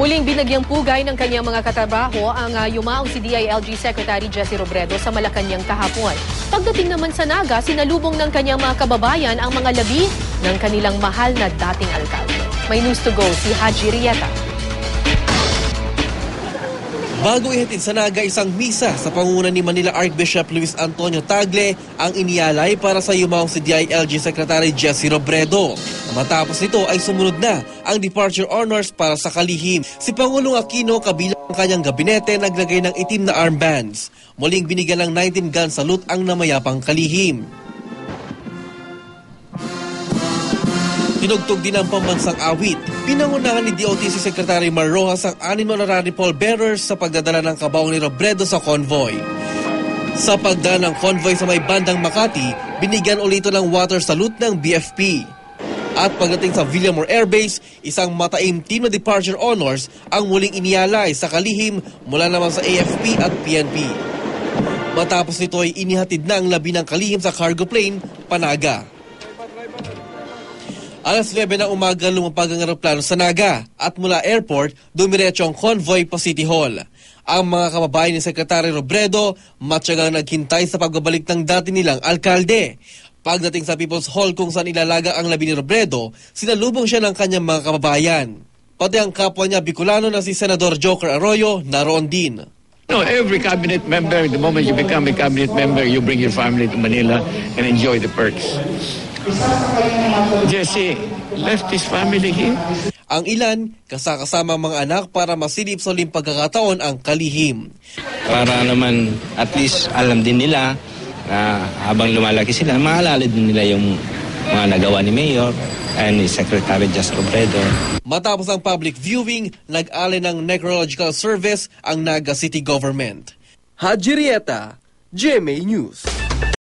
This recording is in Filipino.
Muling binagyang pugay ng kanyang mga katrabaho ang yumaong si DILG Secretary Jesse Robredo sa Malacanang kahapon. Pagdating naman sa Naga, sinalubong ng kanyang mga kababayan ang mga labi ng kanilang mahal na dating alkalde. May news to go si Haji Rieta. Bago ihatid sa Naga isang misa sa pangunguna ni Manila Archbishop Luis Antonio Tagle ang inialay para sa yumaong si DILG Secretary Jesse Robredo. Matapos nito ay sumunod na ang departure honors para sa kalihim. Si Pangulong Aquino kabilang ang kanyang gabinete naglagay ng itim na armbands. Muling binigyan ng 19 gun salute ang namayapang kalihim. Tinugtog din ang pambansang awit. Pinangunahan ni DOTC Secretary Mar Rojas ang 6 honorary pallbearers sa pagdadala ng kabaong ni Robredo sa convoy. Sa pagdala ng convoy sa may bandang Makati, binigyan ulit ito ng water salute ng BFP. At pagdating sa Villamor Air Base, isang mataim team na departure honors ang muling inialay sa kalihim mula naman sa AFP at PNP. Matapos nito ay inihatid na ang labi ng kalihim sa cargo plane, Panaga. Alas 9 ng umaga lumapag ang eroplano sa Naga at mula airport, dumiretso ang convoy pa City Hall. Ang mga kababayan ni Secretary Robredo matyagang naghintay sa pagbabalik ng dati nilang alkalde. Pagdating sa People's Hall kung saan ilalaga ang labi ni Robredo, sinalubong siya ng kanyang mga kababayan. Pati ang kapwa niya Bicolano na si Senador Joker Arroyo naroon din. No, every cabinet member, the moment you become a cabinet member, you bring your family to Manila and enjoy the perks. Jesse left his family here. Ang ilan, kasama mga anak para masilip sa uling pagkakataon ang kalihim. Para naman at least alam din nila na habang lumalaki sila, maalala din nila yung mga nagawa ni Mayor and ni Secretary Jesse Robredo. Matapos ang public viewing, nag-alay ng necrological service ang Naga City Government. Haji Rieta, GMA News.